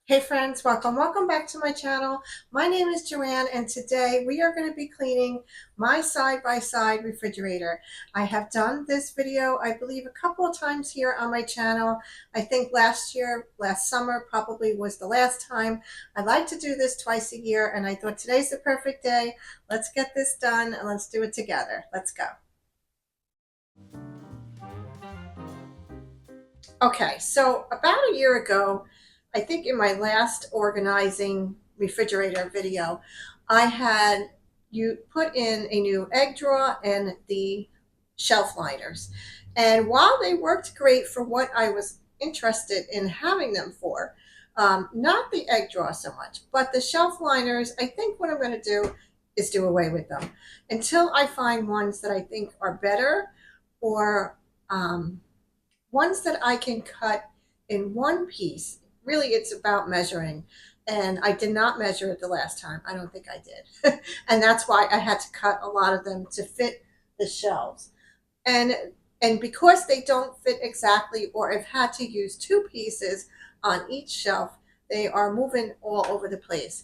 Hey friends, welcome back to my channel. My name is Joanne and today we are going to be cleaning my side-by-side refrigerator. I have done this video, I believe, a couple of times here on my channel. I think last summer probably was the last time. I like to do this twice a year and I thought today's the perfect day. Let's get this done and let's do it together. Let's go. Okay, so about a year ago, I think in my last organizing refrigerator video, I had you put in a new egg drawer and the shelf liners. And while they worked great for what I was interested in having them for, not the egg drawer so much, but the shelf liners, I think what I'm going to do is do away with them until I find ones that I think are better or ones that I can cut in one piece. Really, it's about measuring. And I did not measure it the last time. I don't think I did. And that's why I had to cut a lot of them to fit the shelves. And and because they don't fit exactly or have had to use two pieces on each shelf, they are moving all over the place.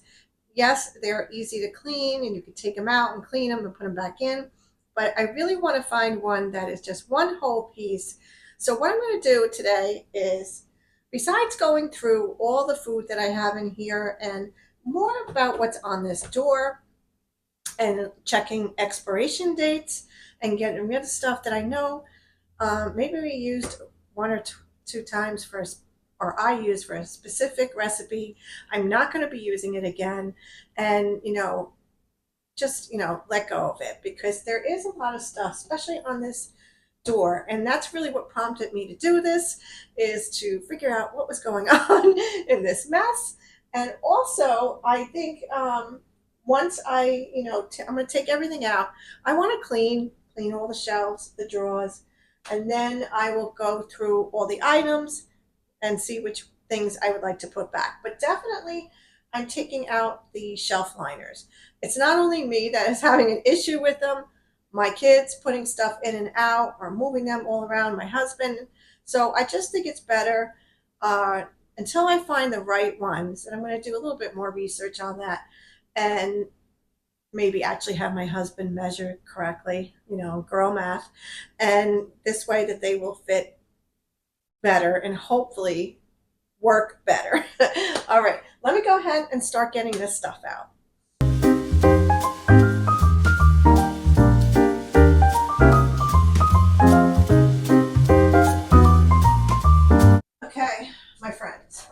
Yes, they're easy to clean and you can take them out and clean them and put them back in. But I really want to find one that is just one whole piece. So what I'm going to do today is, besides going through all the food that I have in here and more about what's on this door and checking expiration dates and getting rid of stuff that I know maybe we used one or two times or I used for a specific recipe. I'm not going to be using it again. And, just, let go of it because there is a lot of stuff, especially on this door. And that's really what prompted me to do this, is to figure out what was going on in this mess. And also, I think once I'm going to take everything out. I want to clean all the shelves, the drawers, and then I will go through all the items and see which things I would like to put back. But definitely, I'm taking out the shelf liners. It's not only me that is having an issue with them, my kids putting stuff in and out or moving them all around, my husband. So I just think it's better until I find the right ones. And I'm going to do a little bit more research on that and maybe actually have my husband measure correctly, girl math. And this way that they will fit better and hopefully work better. All right, let me go ahead and start getting this stuff out. Okay, my friends,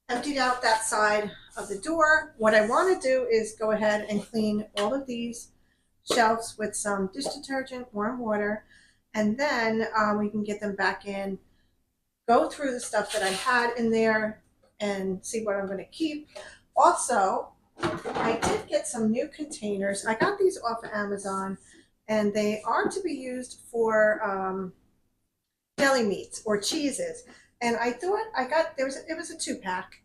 emptied out that side of the door. What I want to do is go ahead and clean all of these shelves with some dish detergent, warm water, and then we can get them back in, go through the stuff that I had in there and see what I'm going to keep. Also, I did get some new containers. I got these off of Amazon and they are to be used for deli meats or cheeses. And I thought it was a 2-pack.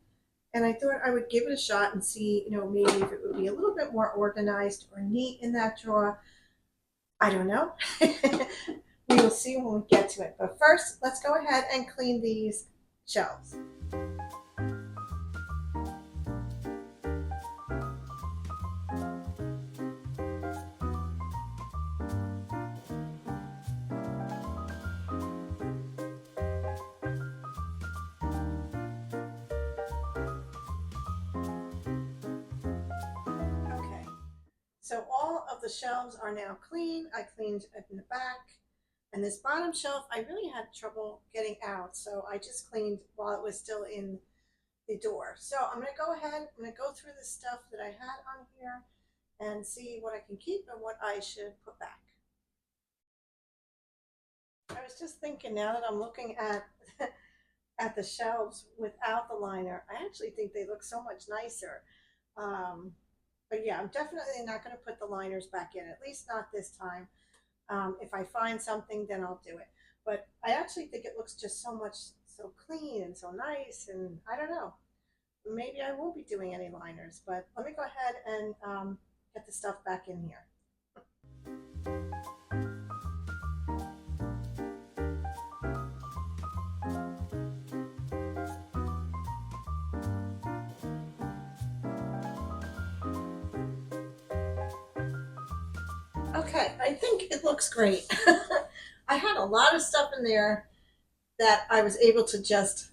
And I thought I would give it a shot and see, maybe if it would be a little bit more organized or neat in that drawer. I don't know. We will see when we get to it. But first, let's go ahead and clean these shelves. Okay, so all of the shelves are now clean. I cleaned it in the back. And this bottom shelf, I really had trouble getting out. So I just cleaned while it was still in the door. So I'm going to go ahead, I'm going to go through the stuff that I had on here and see what I can keep and what I should put back. I was just thinking, now that I'm looking at at the shelves without the liner, I actually think they look so much nicer. But yeah, I'm definitely not going to put the liners back in, at least not this time. If I find something, then I'll do it. But I actually think it looks just so clean and so nice. And I don't know, maybe I won't be doing any liners, but let me go ahead and get the stuff back in here. Okay, I think it looks great. I had a lot of stuff in there that I was able to just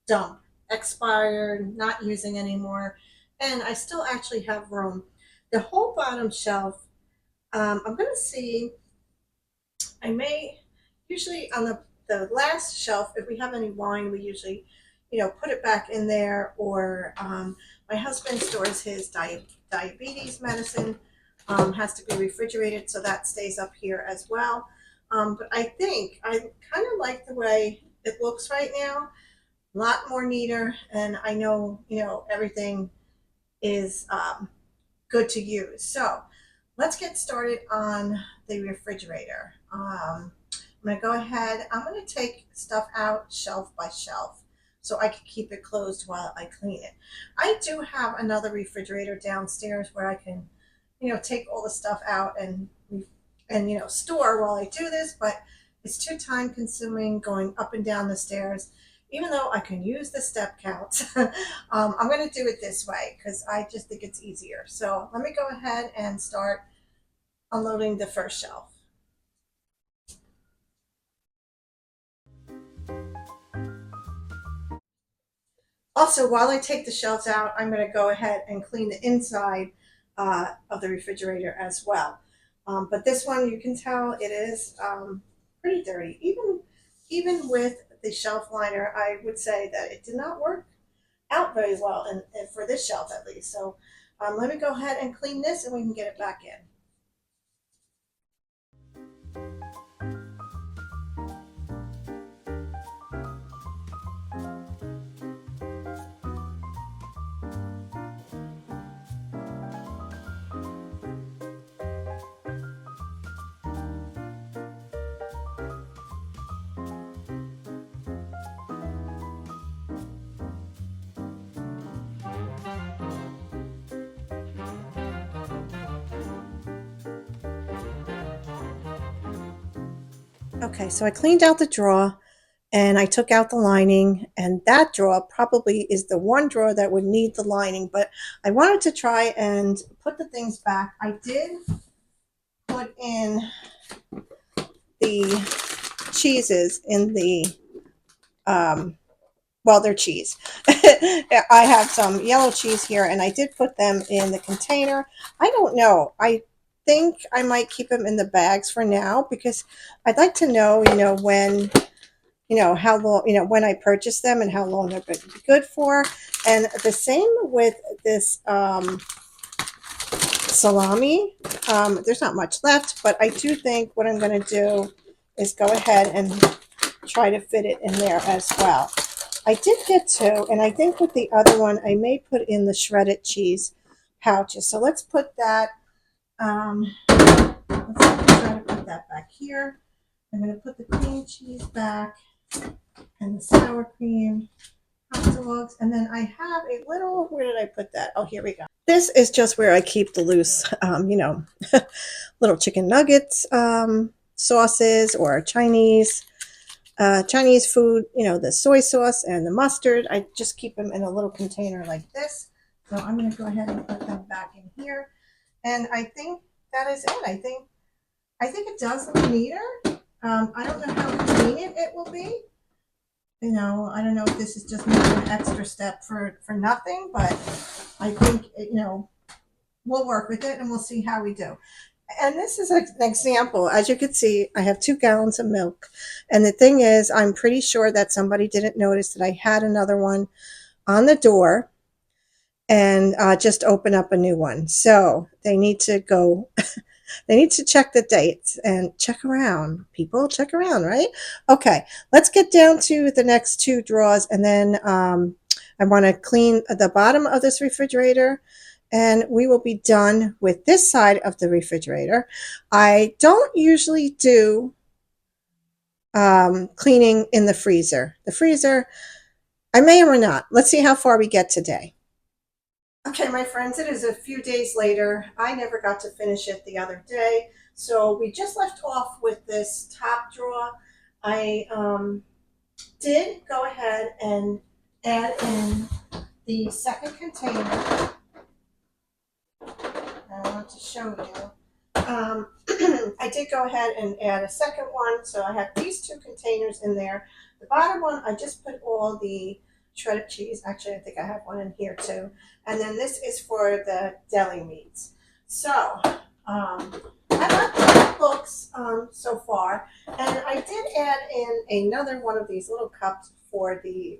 dump, expired, not using anymore, and I still actually have room. The whole bottom shelf, I'm going to see, I may, usually on the last shelf, if we have any wine, we usually, put it back in there, or my husband stores his diabetes medicine, has to be refrigerated, so that stays up here as well. But I think I kind of like the way it looks right now, a lot more neater, and I know, everything is good to use. So let's get started on the refrigerator. I'm going to go ahead, I'm going to take stuff out shelf by shelf so I can keep it closed while I clean it. I do have another refrigerator downstairs where I can, take all the stuff out and store while I do this, but it's too time consuming going up and down the stairs. Even though I can use the step counts, I'm going to do it this way because I just think it's easier. So let me go ahead and start unloading the first shelf. Also, while I take the shelves out, I'm going to go ahead and clean the inside of the refrigerator as well. But this one, you can tell it is pretty dirty. Even with the shelf liner, I would say that it did not work out very well, and for this shelf at least. So let me go ahead and clean this, and we can get it back in. Okay, so I cleaned out the drawer and I took out the lining, and that drawer probably is the one drawer that would need the lining, but I wanted to try and put the things back. I did put in the cheeses in the well, they're cheese. I have some yellow cheese here, and I did put them in the container. I don't know. I think I might keep them in the bags for now because I'd like to know, when, how long, when I purchase them and how long they're going to be good for. And the same with this salami. There's not much left, but I do think what I'm going to do is go ahead and try to fit it in there as well. I did get two, and I think with the other one, I may put in the shredded cheese pouches. So let's put that, let's try to put that back here. I'm going to put the cream cheese back and the sour cream, hot dogs, and then I have a little, where did I put that? Oh, here we go. This is just where I keep the loose, little chicken nuggets, sauces, or Chinese food, the soy sauce and the mustard. I just keep them in a little container like this. So I'm going to go ahead and put them back in here. And I think that is it. I think it does look neater. I don't know how convenient it will be. I don't know if this is just maybe an extra step for nothing, but I think, we'll work with it and we'll see how we do. And this is an example. As you can see, I have 2 gallons of milk. And the thing is, I'm pretty sure that somebody didn't notice that I had another one on the door and just open up a new one. So they need to go, they need to check the dates and check around. People, check around, right? Okay, let's get down to the next 2 drawers, and then I want to clean the bottom of this refrigerator, and we will be done with this side of the refrigerator. I don't usually do cleaning in the freezer. The freezer, I may or not. Let's see how far we get today. Okay, my friends, it is a few days later. I never got to finish it the other day. So we just left off with this top drawer. I did go ahead and add in the second container. I want to show you. I did go ahead and add a second one. So I have these two containers in there. The bottom one, I just put all the shredded cheese. Actually, I think I have one in here too. And then this is for the deli meats. So I like how it looks so far. And I did add in another one of these little cups for the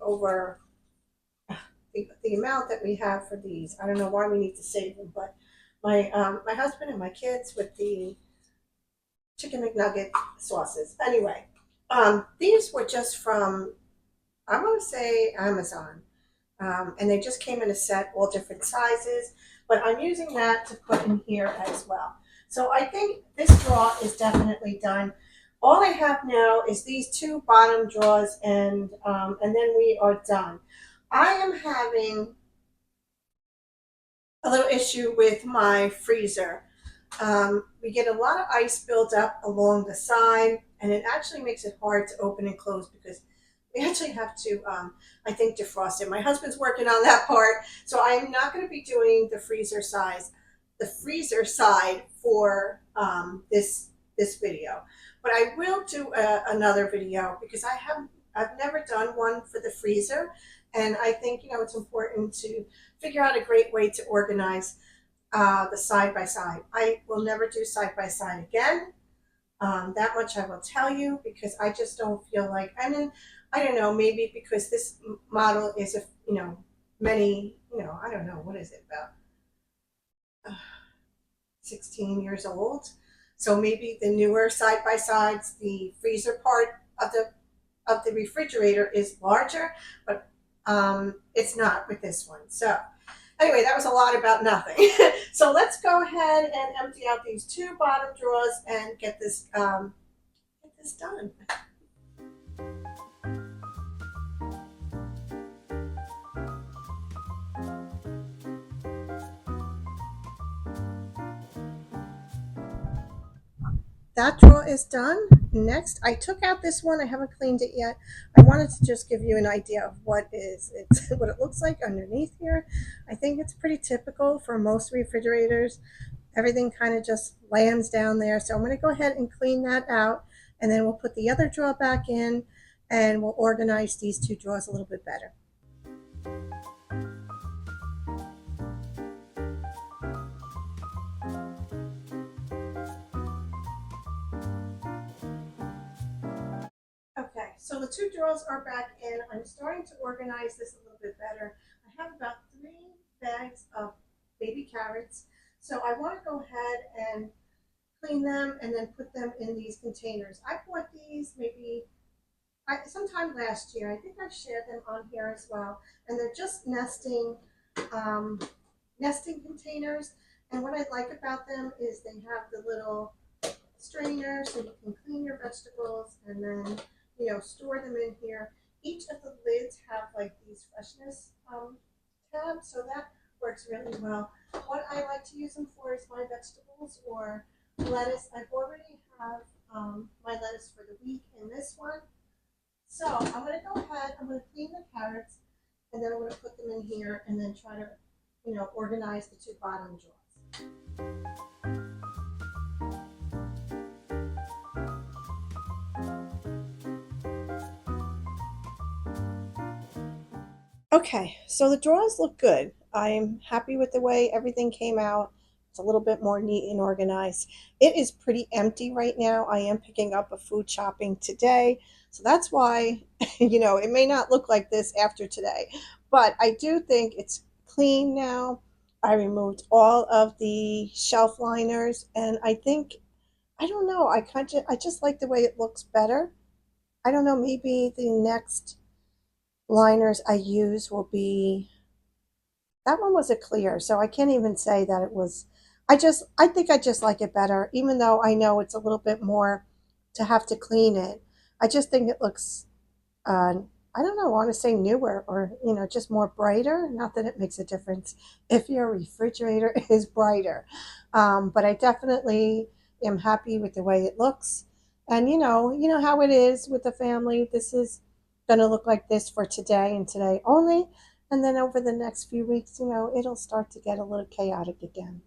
amount that we have for these. I don't know why we need to save them, but my husband and my kids with the chicken McNugget sauces. Anyway, these were just from, I want to say, Amazon. And they just came in a set, all different sizes. But I'm using that to put in here as well. So I think this drawer is definitely done. All I have now is these two bottom drawers, and then we are done. I am having a little issue with my freezer. We get a lot of ice built up along the side, and it actually makes it hard to open and close because we actually have to, I think, defrost it. My husband's working on that part, so I'm not going to be doing the freezer side for this video, but I will do another video because I've never done one for the freezer, and I think it's important to figure out a great way to organize the side by side. I will never do side by side again. That much I will tell you because I just don't feel like. I mean, I don't know. Maybe because this model is many. I don't know, what is it, about 16 years old. So maybe the newer side by sides, the freezer part of the refrigerator is larger, but it's not with this one. So anyway, that was a lot about nothing. So let's go ahead and empty out these two bottom drawers and get this done. That drawer is done. Next, I took out this one. I haven't cleaned it yet. I wanted to just give you an idea of what it looks like underneath here. I think it's pretty typical for most refrigerators. Everything kind of just lands down there. So I'm going to go ahead and clean that out, and then we'll put the other drawer back in, and we'll organize these two drawers a little bit better. Okay, so the two drawers are back in. I'm starting to organize this a little bit better. I have about 3 bags of baby carrots. So I want to go ahead and clean them and then put them in these containers. I bought these maybe sometime last year. I think I've shared them on here as well. And they're just um, nesting containers. And what I like about them is they have the little strainer so you can clean your vegetables and then store them in here. Each of the lids have like these freshness tabs, so that works really well. What I like to use them for is my vegetables or lettuce. I already have my lettuce for the week in this one. So I'm going to go ahead, I'm going to clean the carrots, and then I'm going to put them in here and then try to organize the two bottom drawers. Okay, so the drawers look good. I'm happy with the way everything came out. It's a little bit more neat and organized. It is pretty empty right now. I am picking up a food shopping today. So that's why, it may not look like this after today. But I do think it's clean now. I removed all of the shelf liners, and I think, I don't know, I just like the way it looks better. I don't know, maybe the next liners I use will be, that one was a clear, so I can't even say that it was, I think I just like it better, even though I know it's a little bit more to have to clean it. I just think it looks, I don't know, I want to say newer or, just more brighter. Not that it makes a difference if your refrigerator is brighter. But I definitely am happy with the way it looks. And you know how it is with the family. This is going to look like this for today and today only. And then over the next few weeks, it'll start to get a little chaotic again.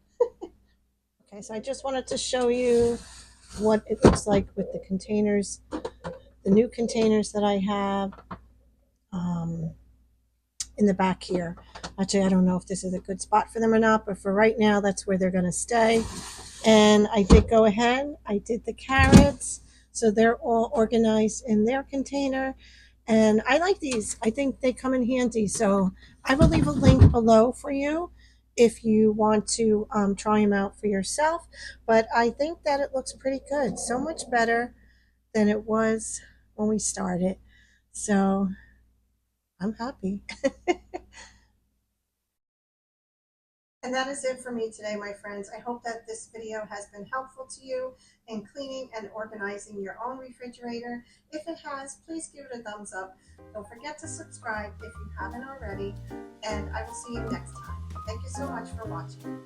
Okay, so I just wanted to show you what it looks like with the containers, the new containers that I have um, in the back here. Actually, I don't know if this is a good spot for them or not, but for right now, that's where they're going to stay. And I did go ahead, I did the carrots. So they're all organized in their container. And I like these. I think they come in handy. So I will leave a link below for you if you want to try them out for yourself. But I think that it looks pretty good. So much better than it was when we started. So I'm happy. And that is it for me today, my friends. I hope that this video has been helpful to you in cleaning and organizing your own refrigerator. If it has, please give it a thumbs up. Don't forget to subscribe if you haven't already, and I will see you next time. Thank you so much for watching.